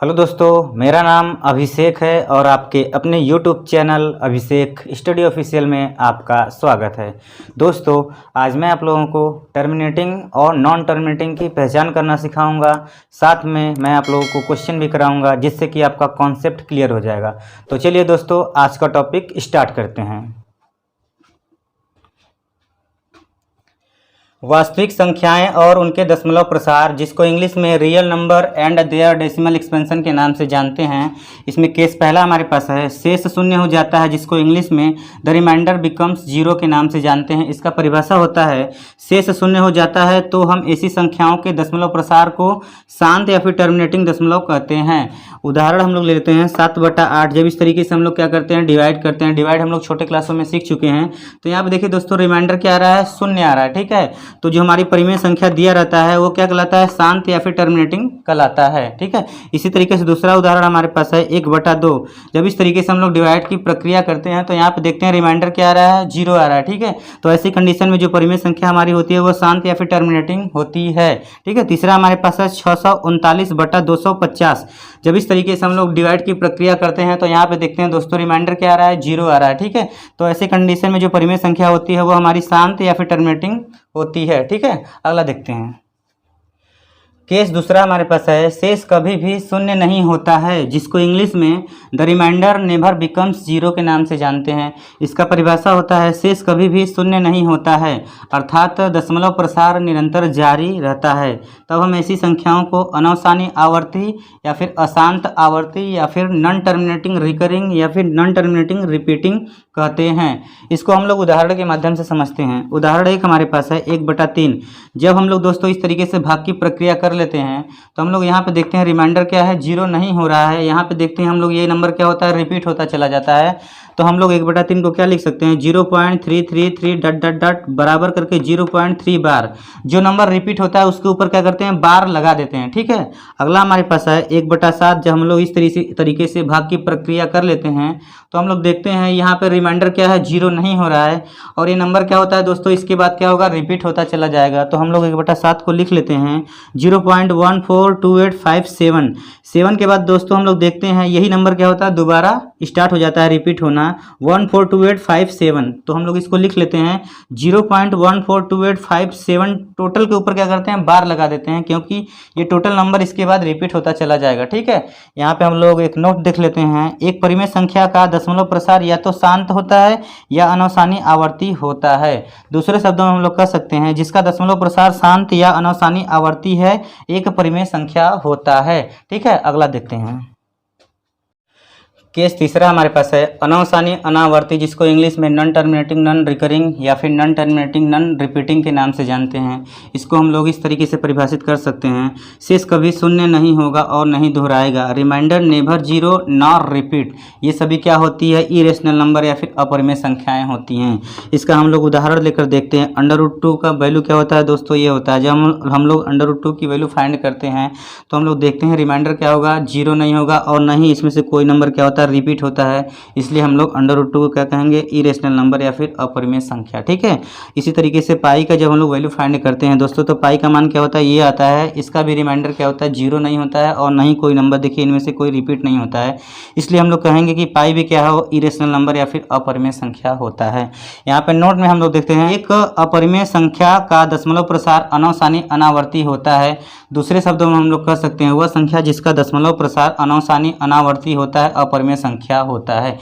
Hello दोस्तों, मेरा नाम अभिषेक है और आपके अपने YouTube चैनल अभिषेक स्टडी ऑफिशियल में आपका स्वागत है। दोस्तों, आज मैं आप लोगों को टर्मिनेटिंग और नॉन टर्मिनेटिंग की पहचान करना सिखाऊंगा। साथ में मैं आप लोगों को क्वेश्चन भी कराऊंगा जिससे कि आपका कॉन्सेप्ट क्लियर हो जाएगा। तो चलिए दोस्तों, आज का टॉपिक स्टार्ट करते हैं। वास्तविक संख्याएं और उनके दशमलव प्रसार, जिसको इंग्लिश में real number and their decimal expansion के नाम से जानते हैं। इसमें केस पहला हमारे पास है, शेष शून्य हो जाता है, जिसको इंग्लिश में द रिमाइंडर बिकम्स जीरो के नाम से जानते हैं। इसका परिभाषा होता है, शेष शून्य हो जाता है तो हम ऐसी संख्याओं के दशमलव प्रसार को शांत या फिर टर्मिनेटिंग दशमलव कहते हैं। उदाहरण हम लोग ले लेते हैं 7/8। जब इस तरीके से हम लोग क्या करते हैं, डिवाइड करते हैं। डिवाइड हम लोग छोटे क्लासों में सीख चुके हैं। तो यहाँ पे देखिए दोस्तों, रिमाइंडर क्या आ रहा है, शून्य आ रहा है। ठीक है, तो जो हमारी परिमेय संख्या दिया रहता है वो क्या कहलाता है, शांत या फिर टर्मिनेटिंग कहलाता है। ठीक है, इसी तरीके से दूसरा उदाहरण हमारे पास है 1/2। जब इस तरीके से हम लोग डिवाइड की प्रक्रिया करते हैं तो यहाँ पे देखते हैं रिमाइंडर क्या आ रहा है, 0 आ रहा है। ठीक है, तो ऐसी कंडीशन में जो परिमेय संख्या हमारी होती है वो शांत या फिर टर्मिनेटिंग होती है। ठीक है, तीसरा हमारे पास है 639/250। जब इस तरीके से हम लोग डिवाइड की प्रक्रिया करते हैं तो यहाँ पे देखते हैं दोस्तों, रिमाइंडर क्या आ रहा है, 0 आ रहा है। ठीक है, तो ऐसे कंडीशन में जो परिमेय संख्या होती है वो हमारी शांत या फिर टर्मिनेटिंग होती है। ठीक है, अगला देखते हैं। केस दूसरा हमारे पास है, शेष कभी भी शून्य नहीं होता है, जिसको इंग्लिश में the remainder never becomes zero के नाम से जानते हैं। इसका परिभाषा होता है, शेष कभी भी शून्य नहीं होता है, अर्थात दशमलव प्रसार निरंतर जारी रहता है। तब हम ऐसी संख्याओं को अनवसानी आवर्ती या फिर अशांत आवर्ती या फिर नॉन टर्मिनेटिंग रिकरिंग या फिर नॉन टर्मिनेटिंग रिपीटिंग कहते हैं। इसको हम लोग उदाहरण के माध्यम से समझते हैं। उदाहरण एक हमारे पास है 1/3। जब हम लोग दोस्तों इस तरीके से भाग की प्रक्रिया कर लेते हैं तो हम लोग यहाँ पे देखते हैं रिमाइंडर क्या है, 0 नहीं हो रहा है। यहाँ पे देखते हैं हम लोग ये नंबर क्या होता है, रिपीट होता चला जाता है। तो हम लोग 1/3 को क्या लिख सकते हैं, 0.333 ... बराबर करके 0.3 बार। जो नंबर रिपीट होता है उसके ऊपर क्या करते हैं, बार लगा देते हैं। ठीक है, अगला हमारे पास है 1/7। जब हम लोग इस तरीके से भाग की प्रक्रिया कर लेते हैं तो हम लोग देखते हैं यहाँ पे रिमाइंडर क्या है, 0 नहीं हो रहा है और ये नंबर क्या होता है दोस्तों, इसके बाद क्या होगा, रिपीट होता चला जाएगा। तो हम लोग 1/7 को लिख लेते हैं 0.142857। 7 के बाद दोस्तों हम लोग देखते हैं यही नंबर क्या होता है, दोबारा स्टार्ट हो जाता है रिपीट होना, 142857। तो हम लोग इसको लिख लेते हैं 0.142857। टोटल के ऊपर क्या करते हैं, बार लगा देते हैं, क्योंकि ये टोटल नंबर इसके बाद रिपीट होता चला जाएगा। ठीक है, यहाँ पे हम लोग एक नोट देख लेते हैं, एक परिमेय संख्या का दशमलव प्रसार या तो शांत होता है या अनवसानी आवर्ती होता है। दूसरे शब्दों में हम लोग कह सकते हैं, जिसका दशमलव प्रसार शांत या अनवसानी आवर्ती है एक परिमेय संख्या होता है। ठीक है, अगला देखते हैं। केस तीसरा हमारे पास है, अनवसानी अनावर्ती, जिसको इंग्लिश में नॉन टर्मिनेटिंग नॉन रिकरिंग या फिर नॉन टर्मिनेटिंग नॉन रिपीटिंग के नाम से जानते हैं। इसको हम लोग इस तरीके से परिभाषित कर सकते हैं, शेष कभी शून्य नहीं होगा और नहीं दोहराएगा, remainder never zero nor repeat. ये सभी क्या होती है, इरेशनल नंबर या फिर अपरिमेय संख्याएं होती हैं। इसका हम लोग उदाहरण लेकर देखते हैं। √2 का वैल्यू क्या होता है दोस्तों, ये होता है जब हम लोग √2 की वैल्यू फाइंड करते हैं तो हम लोग देखते हैं रिमाइंडर क्या होगा, 0 नहीं होगा और ना ही इसमें से कोई नंबर क्या होता है, रिपीट होता है। इसलिए हम लोग √2 को क्या कहेंगे, इरेशनल नंबर या फिर अपरिमेय संख्या। ठीक है, इसी तरीके से पाई का जब हम लोग वैल्यू फाइंड करते हैं दोस्तों तो पाई का मान क्या होता है, ये आता है। इसका भी रिमाइंडर क्या होता है, 0 नहीं होता है और ना ही कोई नंबर देखिए इनमें से कोई रिपीट नहीं होता है। इसलिए हम लोग कहेंगे कि पाई भी क्या है, वो इरेशनल नंबर या फिर अपरिमेय संख्या होता है। यहाँ पे नोट में हम लोग देखते हैं, एक अपरिमेय संख्या का दशमलव प्रसार अनवसानी अनावर्ती होता है। दूसरे शब्दों में हम लोग कह सकते हैं, वह संख्या जिसका दशमलव प्रसार अनवसानी अनावर्ती होता है अपरिमेय संख्या होता है।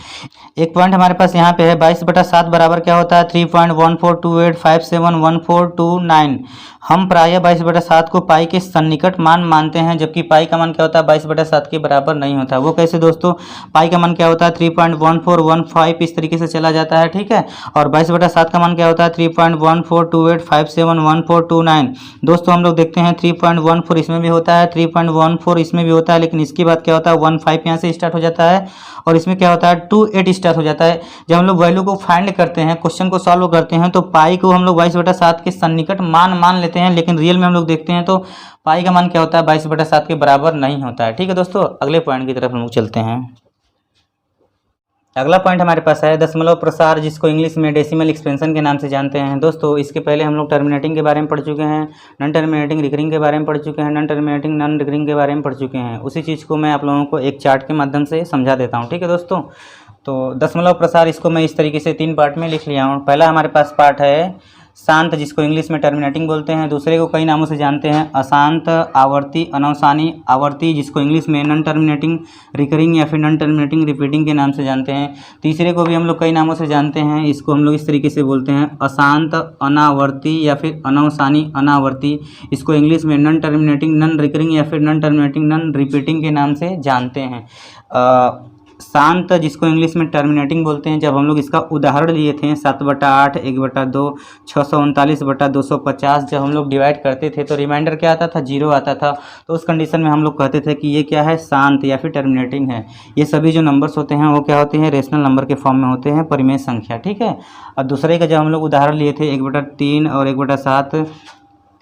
एक पॉइंट हमारे पास यहाँ पे है, 22/7 बराबर क्या होता है, 3.1428571429। हम प्रायः 22/7 को पाई के सन्निकट मान मानते हैं, जबकि पाई का मान क्या होता है, 22/7 के बराबर नहीं होता है। वो कैसे दोस्तों, पाई का मान क्या होता है, 3.1415 इस तरीके से चला जाता है। ठीक है, और 22/7 का मान क्या होता है, 3.1428571429। दोस्तों हम लोग देखते हैं 3.14 इसमें भी होता है, 3.14 इसमें भी होता है, लेकिन इसके बाद क्या होता है, 15 यहाँ से स्टार्ट हो जाता है और इसमें क्या होता है, 28 स्टार्ट हो जाता है। जब हम लोग वैल्यू को फाइंड करते हैं, क्वेश्चन को सॉल्व करते हैं तो पाई को हम लोग 22/7 के सन्निकट मान लेते हैं, लेकिन रियल में हम लोग देखते हैं तो पाई का मान क्या होता है, 22/7 के बराबर नहीं होता है। ठीक है दोस्तों, अगले पॉइंट की तरफ हम लोग चलते हैं। अगला पॉइंट हमारे पास है दशमलव प्रसार, जिसको इंग्लिश में डेसिमल एक्सपेंशन के नाम से जानते हैं। दोस्तों इसके पहले हम लोग टर्मिनेटिंग के बारे में पढ़ चुके हैं, नॉन टर्मिनेटिंग रिकरिंग के बारे में पढ़ चुके हैं, नॉन टर्मिनेटिंग नॉन रिकरिंग के बारे में पढ़ चुके हैं। उसी चीज़ को मैं आप लोगों को एक चार्ट के माध्यम से समझा देता हूँ। ठीक है दोस्तों, तो दशमलव प्रसार इसको मैं इस तरीके से 3 पार्ट में लिख लिया हूँ। पहला हमारे पास पार्ट है शांत, जिसको इंग्लिश में टर्मिनेटिंग बोलते हैं। दूसरे को कई नामों से जानते हैं, अशांत, आवर्ती, अनवसानी आवर्ती, जिसको इंग्लिश में नॉन टर्मिनेटिंग रिकरिंग या फिर नॉन टर्मिनेटिंग रिपीटिंग के नाम से जानते हैं। तीसरे को भी हम लोग कई नामों से जानते हैं, इसको हम लोग इस तरीके से बोलते हैं, अशांत अनावर्ती या फिर अनवसानी अनावर्ती। इसको इंग्लिश में नॉन टर्मिनेटिंग नॉन रिकरिंग या फिर नॉन टर्मिनेटिंग नॉन रिपीटिंग के नाम से जानते हैं। शांत, जिसको इंग्लिश में टर्मिनेटिंग बोलते हैं, जब हम लोग इसका उदाहरण लिए थे 7/8, 1/2, 639/250, जब हम लोग डिवाइड करते थे तो रिमाइंडर क्या आता था, 0 आता था। तो उस कंडीशन में हम लोग कहते थे कि ये क्या है, शांत या फिर टर्मिनेटिंग है। ये सभी जो नंबर्स होते हैं वो क्या होते हैं, रेशनल नंबर के फॉर्म में होते हैं, परिमेय संख्या। ठीक है। और दूसरे का जब हम लोग उदाहरण लिए थे 1/3 और 1/7,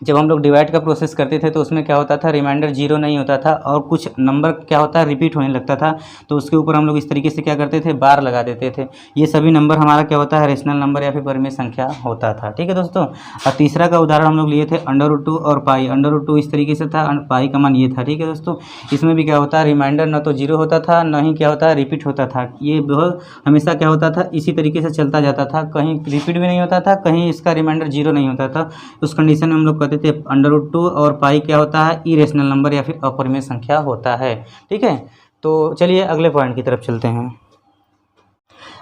जब हम लोग डिवाइड का प्रोसेस करते थे तो उसमें क्या होता था, रिमाइंडर 0 नहीं होता था और कुछ नंबर क्या होता है, रिपीट होने लगता था। तो उसके ऊपर हम लोग इस तरीके से क्या करते थे, बार लगा देते थे। ये सभी नंबर हमारा क्या होता है, रेशनल नंबर या फिर परिमेय संख्या होता था। ठीक है दोस्तों। और तीसरा का उदाहरण हम लोग लिए थे √2 और पाई। √2 इस तरीके से था, पाई का मान ये था। ठीक है दोस्तों। इसमें भी क्या होता है, रिमाइंडर न तो 0 होता था, न ही क्या होता है, रिपीट होता था। ये बहुत हमेशा क्या होता था, इसी तरीके से चलता जाता था, कहीं रिपीट भी नहीं होता था, कहीं इसका रिमाइंडर 0 नहीं होता था। उस कंडीशन में हम लोग कहते थे √2 और पाई क्या होता है, इरेशनल नंबर या फिर अपरिमेय संख्या होता है। ठीक है। तो चलिए अगले पॉइंट की तरफ चलते हैं।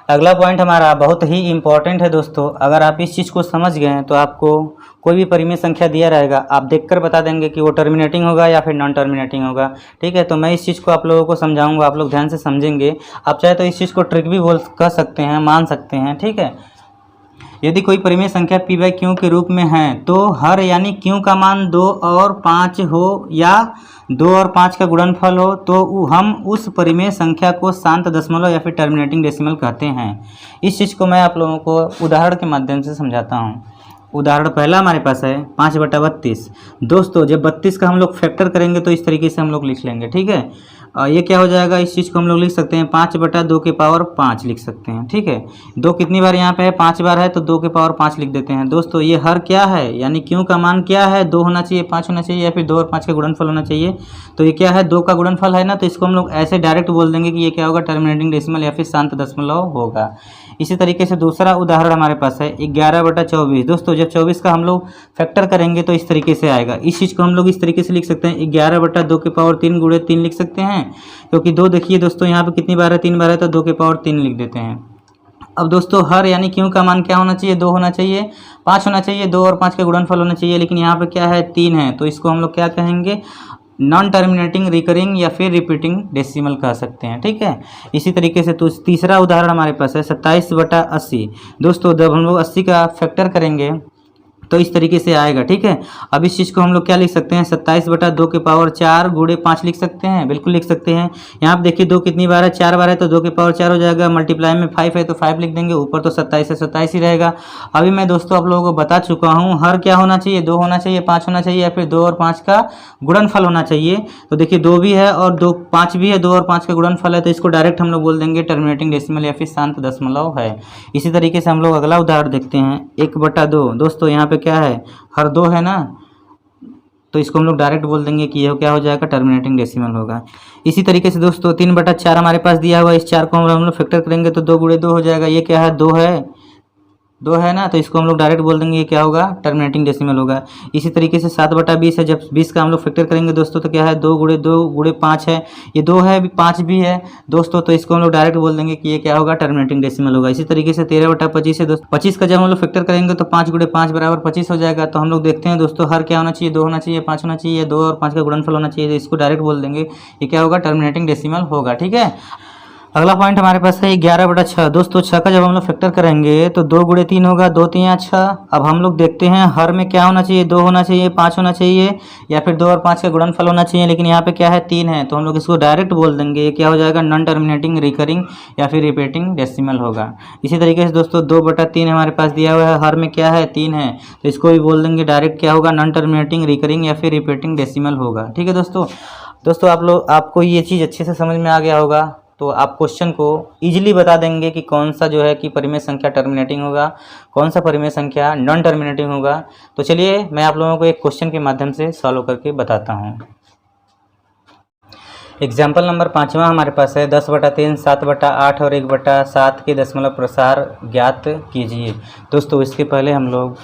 अगला पॉइंट हमारा बहुत ही इम्पॉर्टेंट है दोस्तों। अगर आप इस चीज़ को समझ गए हैं तो आपको कोई भी परिमेय संख्या दिया रहेगा, आप देखकर बता देंगे कि वो टर्मिनेटिंग होगा या फिर नॉन टर्मिनेटिंग होगा। ठीक है। तो मैं इस चीज़ को आप लोगों को समझाऊंगा, आप लोग ध्यान से समझेंगे। आप चाहे तो इस चीज़ को ट्रिक भी कह सकते हैं, मान सकते हैं। ठीक है। यदि कोई परिमेय संख्या p/q के रूप में है तो हर यानी q का मान 2 और 5 हो या 2 और 5 का गुणनफल हो तो हम उस परिमेय संख्या को शांत दशमलव या फिर टर्मिनेटिंग डेसिमल कहते हैं। इस चीज़ को मैं आप लोगों को उदाहरण के माध्यम से समझाता हूँ। उदाहरण पहला हमारे पास है 5/32। दोस्तों जब 32 का हम लोग फैक्टर करेंगे तो इस तरीके से हम लोग लिख लेंगे। ठीक है। ये क्या हो जाएगा, इस चीज़ को हम लोग लिख सकते हैं 5/2 के पावर 5 लिख सकते हैं। ठीक है। 2 कितनी बार यहाँ पे है, 5 बार है, तो 2 के पावर 5 लिख देते हैं। दोस्तों ये हर क्या है, यानी q का मान क्या है, 2 होना चाहिए, 5 होना चाहिए या फिर 2 और 5 का गुणनफल होना चाहिए। तो ये क्या है, 2 का गुणनफल है ना, तो इसको हम लोग ऐसे डायरेक्ट बोल देंगे कि ये क्या होगा, टर्मिनेटिंग डेसिमल या फिर शांत दशमलव होगा। इसी तरीके से दूसरा उदाहरण हमारे पास है 11/24। दोस्तों जब 24 का हम लोग फैक्टर करेंगे तो इस तरीके से आएगा। इस चीज़ को हम लोग इस तरीके से लिख सकते हैं 11/2 के पावर 3 गुणे 3 लिख सकते हैं, क्योंकि 2 देखिए दोस्तों यहाँ पे कितनी बार है, 3 बार है, तो 2 के पावर 3 लिख देते हैं। अब दोस्तों हर यानी q का मान क्या होना चाहिए, 2 होना चाहिए, 5 होना चाहिए, 2 और 5 का गुणनफल होना चाहिए, लेकिन यहाँ पे क्या है, 3 है, तो इसको हम लोग क्या कहेंगे, नॉन टर्मिनेटिंग रिकरिंग या फिर रिपीटिंग डेसिमल कह सकते हैं। ठीक है। इसी तरीके से तो तीसरा उदाहरण हमारे पास है 27/80। दोस्तों जब हम लोग 80 का फैक्टर करेंगे तो इस तरीके से आएगा। ठीक है। अब इस चीज़ को हम लोग क्या लिख सकते हैं, 27/2 के पावर 4 गुणे 5 लिख सकते हैं, बिल्कुल लिख सकते हैं। यहाँ पे देखिए 2 कितनी बार है, 4 बार है, तो 2 के पावर 4 हो जाएगा, मल्टीप्लाई में 5 है तो 5 लिख देंगे, ऊपर तो 27 है, 27 ही रहेगा। अभी मैं दोस्तों आप लोगों को बता चुका हूँ हर क्या होना चाहिए, 2 होना चाहिए, 5 होना चाहिए या फिर 2 और 5 का गुणनफल होना चाहिए। तो देखिए 2 भी है और 5 भी है, 2 और 5 का गुणनफल है, तो इसको डायरेक्ट हम लोग बोल देंगे टर्मिनेटिंग डेसिमल या फिर शांत दशमलव है। इसी तरीके से हम लोग अगला उदाहरण देखते हैं 1/2। दोस्तों यहाँ पे क्या है, हर 2 है ना, तो इसको हम लोग डायरेक्ट बोल देंगे कि यह क्या हो जाएगा, टर्मिनेटिंग डेसिमल होगा। इसी तरीके से दोस्तों 3/4 हमारे पास दिया हुआ है, इस 4 को हम लोग फैक्टर करेंगे तो 2 गुणे 2 हो जाएगा। ये क्या है, 2 है ना, तो इसको हम लोग डायरेक्ट बोल देंगे ये क्या होगा, टर्मिनेटिंग डेसिमल होगा। इसी तरीके से 7/20 है, जब 20 का हम लोग फैक्टर करेंगे दोस्तों तो क्या है, 2 गुणे 2 गुणे 5 है, ये 2 है, 5 भी है दोस्तों, तो इसको हम लोग डायरेक्ट बोल देंगे कि ये क्या होगा, टर्मिनेटिंग डेसिमल होगा। इसी तरीके से 13/25 है दोस्तों, 25 का जब हम लोग फैक्टर करेंगे तो 5 गुणे 5 बराबर 25 हो जाएगा। तो हम लोग देखते हैं दोस्तों हर क्या होना चाहिए, 2 होना चाहिए, 5 होना चाहिए, 2 और 5 का गुणनफल होना चाहिए, तो इसको डायरेक्ट बोल देंगे ये क्या होगा, टर्मिनेटिंग डेसिमल होगा। ठीक है। अगला पॉइंट हमारे पास है 11/6। दोस्तों 6 का जब हम लोग फैक्टर करेंगे तो 2 गुणे 3 होगा, 2 3 या 6। अब हम लोग देखते हैं हर में क्या होना चाहिए, 2 होना चाहिए, 5 होना चाहिए या फिर 2 और 5 का गुणनफल होना चाहिए, लेकिन यहाँ पे क्या है, 3 है, तो हम लोग इसको डायरेक्ट बोल देंगे ये क्या हो जाएगा, नॉन टर्मिनेटिंग रिकरिंग या फिर रिपीटिंग डेसिमल होगा। इसी तरीके से दोस्तों 2/3 हमारे पास दिया हुआ है, हर में क्या है, 3 है, तो इसको भी बोल देंगे डायरेक्ट क्या होगा, नॉन टर्मिनेटिंग रिकरिंग या फिर रिपीटिंग डेसिमल होगा। ठीक है दोस्तों आपको ये चीज़ अच्छे से समझ में आ गया होगा। तो आप क्वेश्चन को ईजिली बता देंगे कि कौन सा जो है कि परिमेय संख्या टर्मिनेटिंग होगा, कौन सा परिमेय संख्या नॉन टर्मिनेटिंग होगा। तो चलिए मैं आप लोगों को एक क्वेश्चन के माध्यम से सॉल्व करके बताता हूँ। एग्जाम्पल नंबर 5वां हमारे पास है 10/3, 7/8 और 1/7 के दशमलव प्रसार ज्ञात कीजिए। दोस्तों इसके पहले हम लोग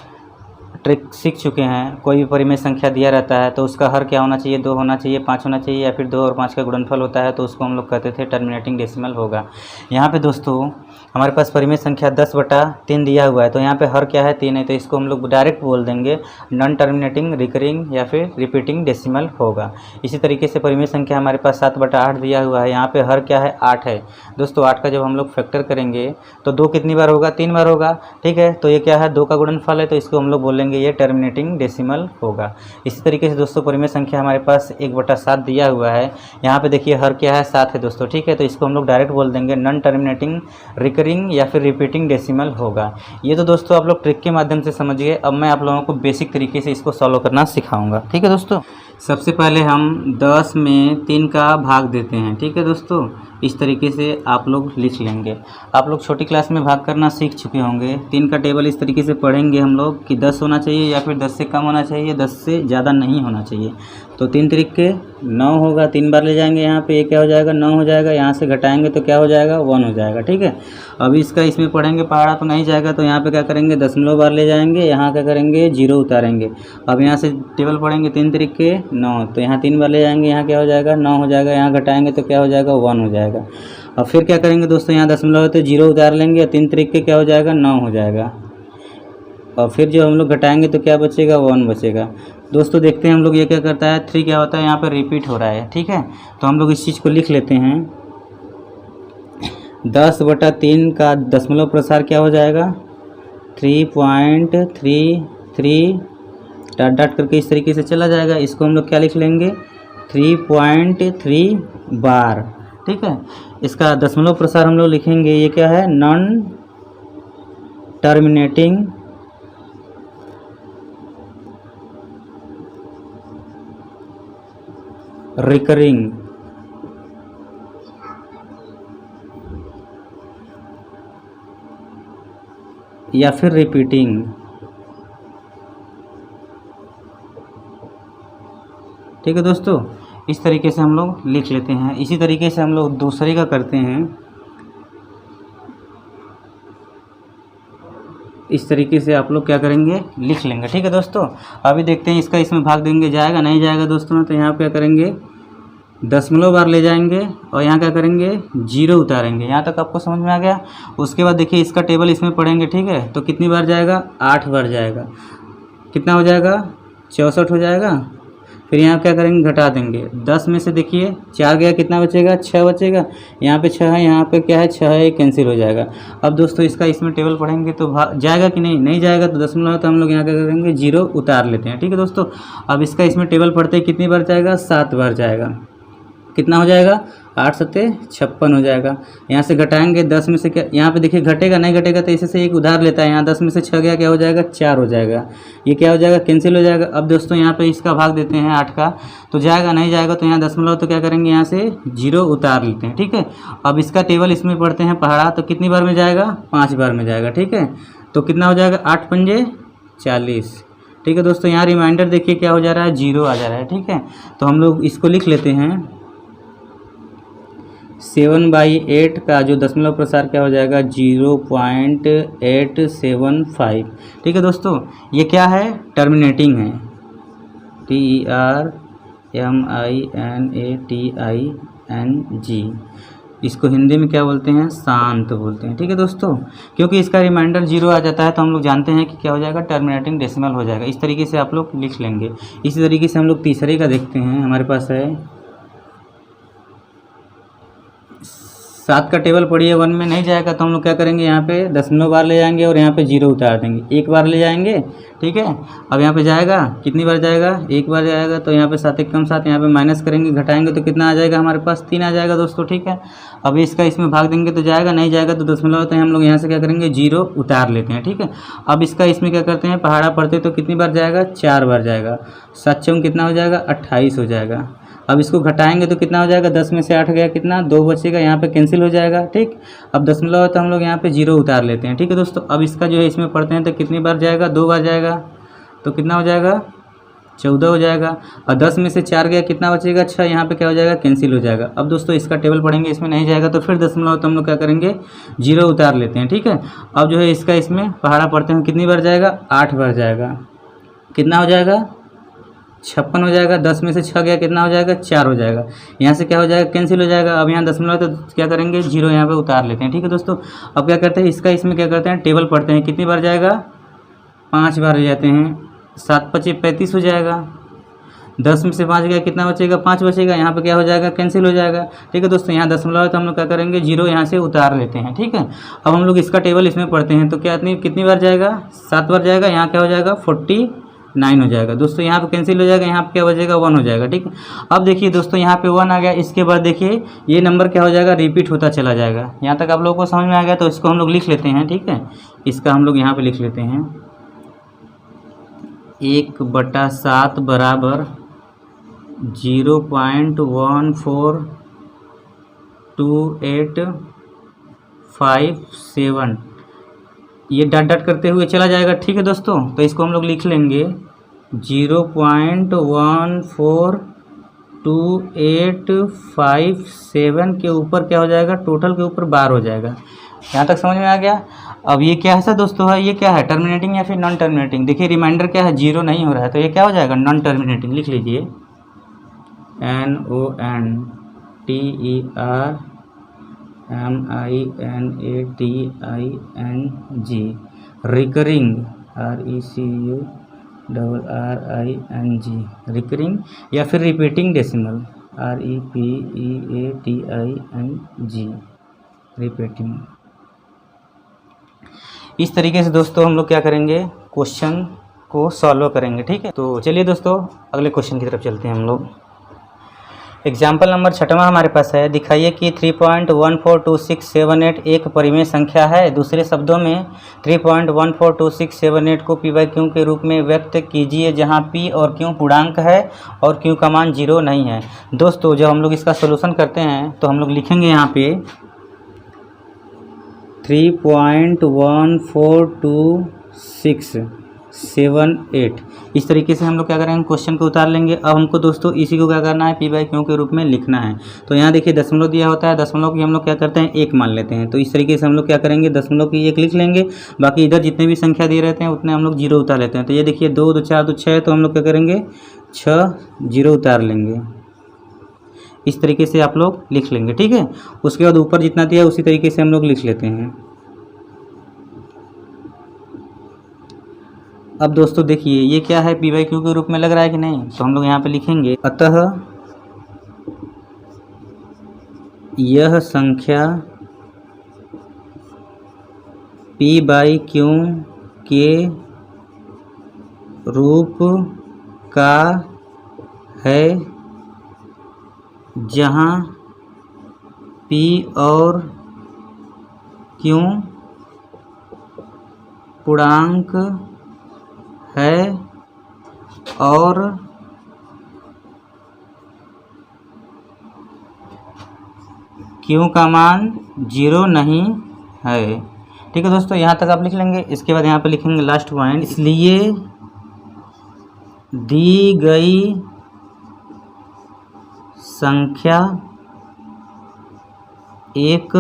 ट्रिक सीख चुके हैं। कोई भी परिमेय संख्या दिया रहता है तो उसका हर क्या होना चाहिए, 2 होना चाहिए, 5 होना चाहिए, या फिर 2 और 5 का गुणनफल होता है तो उसको हम लोग कहते थे टर्मिनेटिंग डेसिमल होगा। यहाँ पे दोस्तों हमारे पास परिमेय संख्या 10/3 दिया हुआ है, तो यहाँ पे हर क्या है, 3 है, तो इसको हम लोग डायरेक्ट बोल देंगे नॉन टर्मिनेटिंग, रिकरिंग या फिर रिपीटिंग डेसिमल होगा। इसी तरीके से परिमेय संख्या हमारे पास 7/8 दिया हुआ है, यहाँ पे हर क्या है, 8 है। दोस्तों 8 का जब हम लोग फैक्टर करेंगे तो 2 कितनी बार होगा, 3 बार होगा, ठीक है। तो ये क्या है, 2 का गुणनफल है, तो इसको हम लोग बोलेंगे ये टर्मिनेटिंग डेसिमल होगा। इसी तरीके से दोस्तों परिमेय संख्या हमारे पास 1/7 दिया हुआ है, यहाँ पे देखिए हर क्या है, 7 है दोस्तों, ठीक है। तो इसको हम लोग डायरेक्ट बोल देंगे नॉन टर्मिनेटिंग, रिकरिंग या फिर रिपीटिंग डेसिमल होगा। ये तो दोस्तों आप लोग ट्रिक के माध्यम से समझ गए। अब मैं आप लोगों को बेसिक तरीके से इसको सॉल्व करना सिखाऊंगा, ठीक है दोस्तों। सबसे पहले हम 10 में 3 का भाग देते हैं, ठीक है दोस्तों। इस तरीके से आप लोग लिख लेंगे। आप लोग छोटी क्लास में भाग करना सीख चुके होंगे। 3 का टेबल इस तरीके से पढ़ेंगे हम लोग कि 10 होना चाहिए या फिर 10 से कम होना चाहिए, 10 से ज़्यादा नहीं होना चाहिए। तो 3 तरीके 9 होगा, 3 बार ले जाएंगे यहाँ पे, ये क्या हो जाएगा, 9 हो जाएगा। यहाँ से घटाएंगे तो क्या हो जाएगा, 1 हो जाएगा, ठीक है। अभी इसका इसमें पढ़ेंगे पहाड़ा तो नहीं जाएगा, तो यहाँ पे क्या करेंगे, दशमलव बार ले जाएंगे, यहाँ क्या करेंगे, 0 उतारेंगे। अब यहाँ से टेबल पढ़ेंगे 3 तरीके 9, तो यहाँ 3 बार ले जाएंगे, यहाँ क्या हो जाएगा, 9 हो जाएगा। यहाँ घटाएंगे तो क्या हो जाएगा, 1 हो जाएगा। अब फिर क्या करेंगे दोस्तों, यहाँ दशमलव है तो 0 उतार लेंगे, 3 तरीके क्या हो जाएगा, 9 हो जाएगा। और फिर जो हम लोग घटाएंगे तो क्या बचेगा, 1 बचेगा। दोस्तों देखते हैं हम लोग ये क्या करता है, 3 क्या होता है, यहाँ पर रिपीट हो रहा है, ठीक है। तो हम लोग इस चीज़ को लिख लेते हैं। 10/3 का दशमलव प्रसार क्या हो जाएगा, 3.33 डॉट डॉट करके इस तरीके से चला जाएगा। इसको हम लोग क्या लिख लेंगे, 3.3 बार, ठीक है। इसका दशमलव प्रसार हम लोग लिखेंगे, ये क्या है, नॉन टर्मिनेटिंग रिकरिंग या फिर रिपीटिंग, ठीक है दोस्तों। इस तरीके से हम लोग लिख लेते हैं। इसी तरीके से हम लोग दूसरे का करते हैं। इस तरीके से आप लोग क्या करेंगे, लिख लेंगे, ठीक है दोस्तों। अभी देखते हैं इसका इसमें भाग देंगे, जाएगा नहीं जाएगा दोस्तों। तो यहाँ पे क्या करेंगे, दशमलव बार ले जाएंगे और यहाँ क्या करेंगे, 0 उतारेंगे। यहाँ तक आपको समझ में आ गया। उसके बाद देखिए इसका टेबल इसमें पढ़ेंगे, ठीक है। तो कितनी बार जाएगा, 8 बार जाएगा। कितना हो जाएगा, 64 हो जाएगा। फिर यहाँ क्या करेंगे, घटा देंगे। 10 में से देखिए 4 गया, कितना बचेगा, 6 बचेगा। यहाँ पे 6 है, यहाँ पे क्या है, 6 है, कैंसिल हो जाएगा। अब दोस्तों इसका इसमें टेबल पढ़ेंगे तो जाएगा कि नहीं, नहीं जाएगा। तो दशमलव तो हम लोग यहाँ क्या करेंगे, 0 उतार लेते हैं, ठीक है दोस्तों। अब इसका इसमें टेबल पढ़ते ही कितनी बार जाएगा, 7 बार जाएगा। कितना हो जाएगा, 8 सत्ते 56 हो जाएगा। यहाँ से घटाएंगे 10 में से क्या, यहाँ पे देखिए घटेगा नहीं घटेगा, तो इसे से एक उधार लेता है। यहाँ 10 में से 6 गया, क्या हो जाएगा, 4 हो जाएगा। ये क्या हो जाएगा, कैंसिल हो जाएगा। अब दोस्तों यहाँ पे इसका भाग देते हैं 8 का, तो जाएगा नहीं जाएगा। तो यहाँ दशमलव तो क्या करेंगे, यहाँ से 0 उतार लेते हैं, ठीक है। अब इसका टेबल इसमें पढ़ते हैं पहाड़ा, तो कितनी बार में जाएगा, 5 बार में जाएगा, ठीक है। तो कितना हो जाएगा, 8 पंजे 40, ठीक है दोस्तों। यहाँ रिमाइंडर देखिए क्या हो जा रहा है, 0 आ जा रहा है, ठीक है। तो हम लोग इसको लिख लेते हैं। 7/8 का जो दशमलव प्रसार क्या हो जाएगा, 0.875, ठीक है दोस्तों। ये क्या है, टर्मिनेटिंग है, TERMINATING। इसको हिंदी में क्या बोलते हैं, शांत बोलते हैं, ठीक है दोस्तों। क्योंकि इसका रिमाइंडर 0 आ जाता है तो हम लोग जानते हैं कि क्या हो जाएगा, टर्मिनेटिंग डेसिमल हो जाएगा। इस तरीके से आप लोग लिख लेंगे। इसी तरीके से हम लोग तीसरे का देखते हैं। हमारे पास है 7 का टेबल पढ़िए, 1 में नहीं जाएगा तो हम लोग क्या करेंगे, यहाँ पे दशमलव बार ले जाएंगे और यहाँ पे 0 उतार देंगे। 1 बार ले जाएंगे, ठीक है। अब यहाँ पे जाएगा, कितनी बार जाएगा, 1 बार जाएगा। तो यहाँ पे 7 1 कम 7, यहाँ पे माइनस करेंगे, घटाएंगे तो कितना आ जाएगा, हमारे पास 3 आ जाएगा दोस्तों, ठीक है। अब इसका इसमें भाग देंगे तो जाएगा नहीं जाएगा। तो दशमलव होता है, हम लोग यहाँ से क्या करेंगे, 0 उतार लेते हैं, ठीक है। अब इसका इसमें क्या करते हैं, पहाड़ा पढ़ते तो कितनी बार जाएगा, 4 बार जाएगा। 7 चौक कितना हो जाएगा, 28 हो जाएगा। अब इसको घटाएंगे तो कितना हो जाएगा, 10 में से 8 गया कितना, 2 बचेगा, यहाँ पे कैंसिल हो जाएगा। ठीक, अब दशमलव है तो हम लोग यहाँ पे 0 उतार लेते हैं। ठीक है दोस्तों, अब इसका जो है इसमें पढ़ते हैं तो कितनी बार जाएगा, 2 बार जाएगा, तो कितना हो जाएगा, 14 हो जाएगा। और 10 में से 4 गया कितना बचेगा, 6, यहाँ पे क्या हो जाएगा, कैंसिल हो जाएगा। अब दोस्तों इसका टेबल पढ़ेंगे, इसमें नहीं जाएगा तो फिर दशमलव तो हम लोग क्या करेंगे, 0 उतार लेते हैं। ठीक है, अब जो है इसका इसमें पहाड़ा पढ़ते हैं, कितनी बार जाएगा, 8 बार जाएगा, कितना हो जाएगा, 56 हो जाएगा। 10 में से 6 गया कितना हो जाएगा, 4 हो जाएगा, यहाँ से क्या हो जाएगा, कैंसिल हो जाएगा। अब यहाँ दशमलव तो क्या करेंगे, 0 यहाँ पे उतार लेते हैं। ठीक है दोस्तों, अब क्या करते हैं, इसका इसमें क्या करते हैं, टेबल पढ़ते हैं, कितनी बार जाएगा, 5 बार हो जाते हैं। 7 × 5 = 35 हो जाएगा। 10 में से 5 गया कितना बचेगा, 5 बचेगा, यहाँ पे क्या हो जाएगा, कैंसिल हो जाएगा। ठीक है दोस्तों, यहाँ दशमलव है तो हम लोग क्या करेंगे, 0 यहाँ से उतार लेते हैं। ठीक है, अब हम लोग इसका टेबल इसमें पढ़ते हैं तो क्या कितनी बार जाएगा, 7 बार जाएगा, यहाँ क्या हो जाएगा, 49 हो जाएगा। दोस्तों यहाँ पे कैंसिल हो जाएगा, यहाँ पे क्या बचेगा, 1 हो जाएगा। ठीक है, अब देखिए दोस्तों यहाँ पे 1 आ गया, इसके बाद देखिए ये नंबर क्या हो जाएगा, रिपीट होता चला जाएगा। यहाँ तक आप लोगों को समझ में आ गया, तो इसको हम लोग लिख लेते हैं। ठीक है, इसका हम लोग यहाँ पे लिख लेते हैं, 1/7 बराबर 0.142857, ये डॉट करते हुए चला जाएगा। ठीक है दोस्तों, तो इसको हम लोग लिख लेंगे 0.142857 के ऊपर क्या हो जाएगा, टोटल के ऊपर बार हो जाएगा। यहाँ तक समझ में आ गया। अब ये क्या है सर दोस्तों, है ये क्या है, टर्मिनेटिंग या फिर नॉन टर्मिनेटिंग। देखिए रिमाइंडर क्या है, 0 नहीं हो रहा है, तो ये क्या हो जाएगा, नॉन टर्मिनेटिंग। लिख लीजिए NONTERMINATING, रिकरिंग, RECURRING, रिकरिंग या फिर रिपीटिंग डेसिमल, REPEATING, रिपीटिंग। इस तरीके से दोस्तों हम लोग क्या करेंगे, क्वेश्चन को सॉल्व करेंगे। ठीक है, तो चलिए दोस्तों अगले क्वेश्चन की तरफ चलते हैं हम लोग। एग्जाम्पल नंबर 6वां हमारे पास है, दिखाइए कि 3.142678 एक परिमेय संख्या है। दूसरे शब्दों में 3.142678 को P/Q के रूप में व्यक्त कीजिए, जहां P और Q पूर्णांक है और Q का मान 0 नहीं है। दोस्तों जब हम लोग इसका सोल्यूशन करते हैं तो हम लोग लिखेंगे यहाँ पे 3.142678, इस तरीके से हम लोग क्या करेंगे, क्वेश्चन को उतार लेंगे। अब हमको दोस्तों इसी को क्या करना है, P/Q के रूप में लिखना है। तो यहाँ देखिए दशमलव दिया होता है, दशमलव की हम लोग क्या करते हैं, 1 मान लेते हैं। तो इस तरीके से हम लोग क्या करेंगे, दशमलव की 1 लिख लेंगे, बाकी इधर जितने भी संख्या दे रहते हैं उतने हम लोग 0 उतार लेते हैं। तो ये देखिए 2 2 4 2 6, तो हम लोग क्या करेंगे, 6 0 उतार लेंगे। इस तरीके से आप लोग लिख लेंगे। ठीक है, उसके बाद ऊपर जितना दिया उसी तरीके से हम लोग लिख लेते हैं। अब दोस्तों देखिए ये क्या है, P/Q के रूप में लग रहा है कि नहीं, तो हम लोग यहाँ पे लिखेंगे, अतः यह संख्या P/Q के रूप का है, जहाँ P और Q पूर्णांक है और Q का मान 0 नहीं है। ठीक है दोस्तों, यहाँ तक आप लिख लेंगे। इसके बाद यहाँ पे लिखेंगे लास्ट पॉइंट, इसलिए दी गई संख्या एक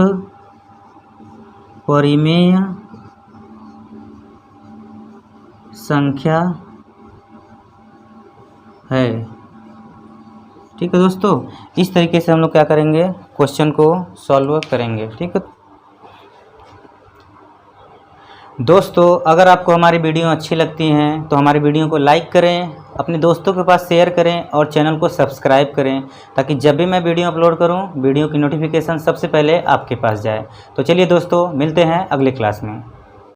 परिमेय संख्या है। ठीक है दोस्तों, इस तरीके से हम लोग क्या करेंगे, क्वेश्चन को सॉल्व करेंगे। ठीक है दोस्तों, अगर आपको हमारी वीडियो अच्छी लगती हैं तो हमारी वीडियो को लाइक करें, अपने दोस्तों के पास शेयर करें और चैनल को सब्सक्राइब करें, ताकि जब भी मैं वीडियो अपलोड करूं वीडियो की नोटिफिकेशन सबसे पहले आपके पास जाए। तो चलिए दोस्तों, मिलते हैं अगले क्लास में।